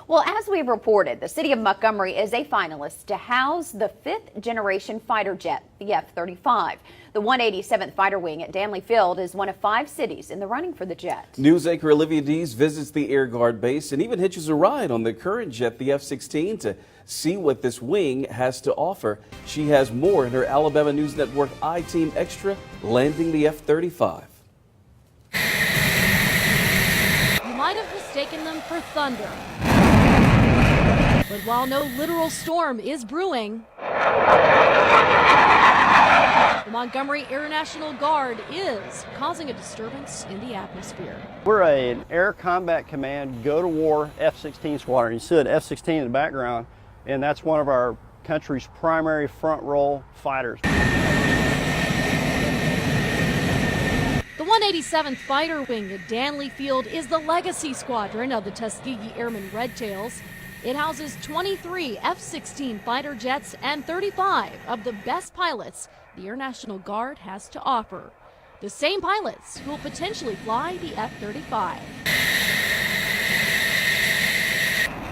Well, as we've reported, the city of Montgomery is a finalist to house the 5th generation fighter jet, the F-35. The 187th Fighter Wing at Danley Field is one of 5 cities in the running for the jet. News anchor Olivia Dees visits the Air Guard base and even hitches a ride on the current jet, the F-16, to see what this wing has to offer. She has more in her Alabama News Network I-Team Extra, landing the F-35. Might have mistaken them for thunder. But while no literal storm is brewing, the Montgomery Air National Guard is causing a disturbance in the atmosphere. We're an Air Combat Command go-to-war F-16 squadron. You see an F-16 in the background, and that's one of our country's primary front-row fighters. The 187th Fighter Wing at Danley Field is the legacy squadron of the Tuskegee Airmen Red Tails. It houses 23 F-16 fighter jets and 35 of the best pilots the Air National Guard has to offer. The same pilots who will potentially fly the F-35.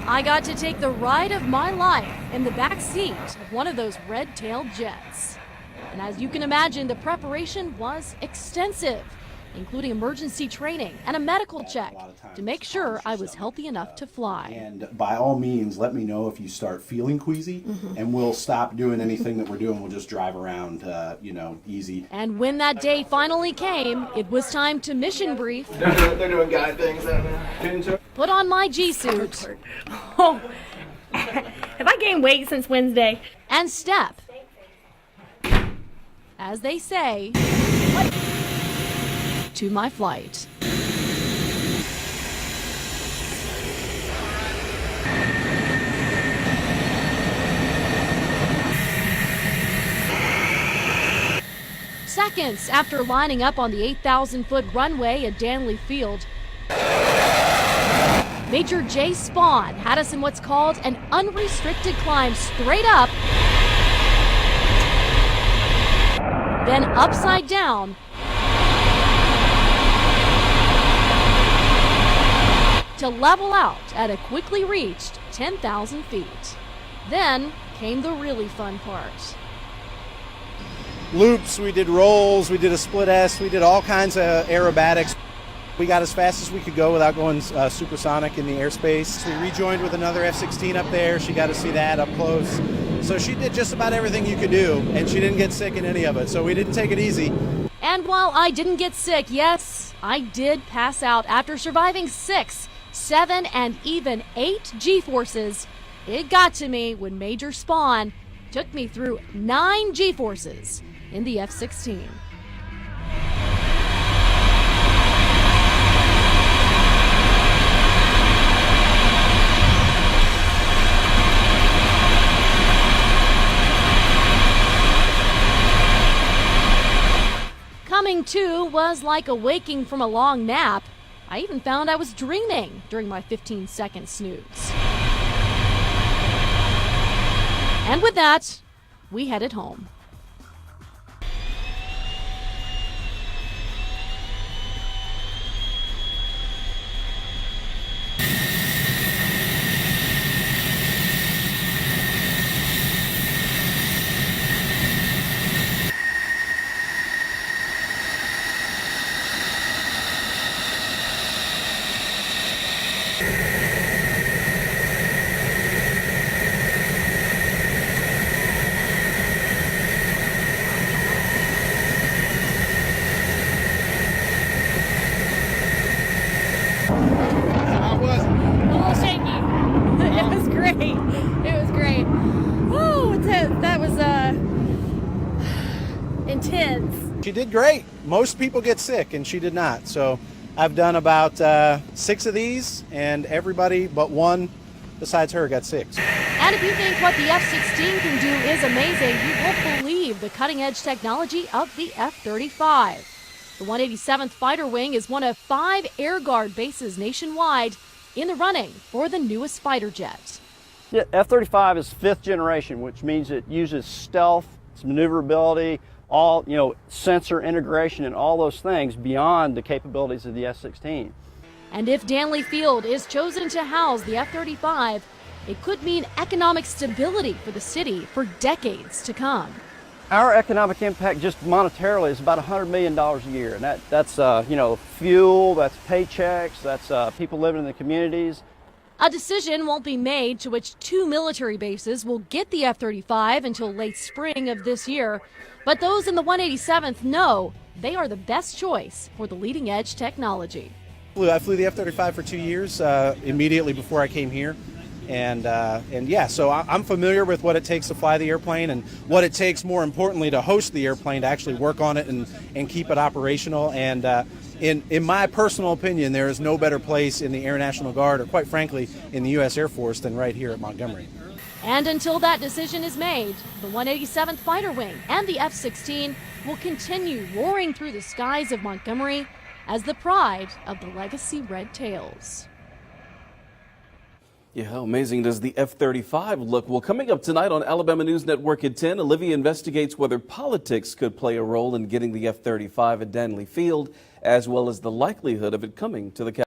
I got to take the ride of my life in the back seat of one of those red-tailed jets. And as you can imagine, the preparation was extensive, including emergency training and a medical check to make sure I was healthy enough to fly. And by all means, let me know if you start feeling queasy, and we'll stop doing anything that we're doing. We'll just drive around, easy. And when that day finally came, it was time to mission brief. They're doing guy things out there. Put on my G-suit. Oh, have I gained weight since Wednesday? And step, as they say, to my flight. Seconds after lining up on the 8,000-foot runway at Danley Field, Major J. Spawn had us in what's called an unrestricted climb straight up, then upside down, to level out at a quickly reached 10,000 feet. Then came the really fun part. Loops, we did rolls, we did a split S, we did all kinds of aerobatics. We got as fast as we could go without going supersonic in the airspace. We rejoined with another F-16 up there. She got to see that up close. So she did just about everything you could do, and she didn't get sick in any of it, so we didn't take it easy. And while I didn't get sick, yes, I did pass out after surviving 6, 7, and even 8 G-forces. It got to me when Major Spawn took me through 9 G-forces in the F-16. Coming to was like awaking from a long nap. I even found I was dreaming during my 15-second snooze. And with that, we headed home. Intense. She did great. Most people get sick, and she did not. So I've done about 6 of these, and everybody but one besides her got sick. And if you think what the F-16 can do is amazing, you won't believe the cutting-edge technology of the F-35. The 187th Fighter Wing is one of 5 Air Guard bases nationwide in the running for the newest fighter jet. Yeah, F-35 is 5th generation, which means it uses stealth, its maneuverability, all, sensor integration and all those things beyond the capabilities of the F-16. And if Danley Field is chosen to house the F-35, it could mean economic stability for the city for decades to come. Our economic impact just monetarily is about $100 million a year, and that's fuel, that's paychecks, that's people living in the communities. A decision won't be made to which 2 military bases will get the F-35 until late spring of this year, but those in the 187th know they are the best choice for the leading edge technology. I flew the F-35 for 2 years immediately before I came here. And yeah, so I'm familiar with what it takes to fly the airplane and what it takes, more importantly, to host the airplane, to actually work on it and keep it operational. And in my personal opinion, there is no better place in the Air National Guard, or quite frankly, in the U.S. Air Force, than right here at Montgomery. And until that decision is made, the 187th Fighter Wing and the F-16 will continue roaring through the skies of Montgomery as the pride of the legacy Red Tails. Yeah, how amazing does the F-35 look? Well, coming up tonight on Alabama News Network at 10, Olivia investigates whether politics could play a role in getting the F-35 at Danley Field, as well as the likelihood of it coming to the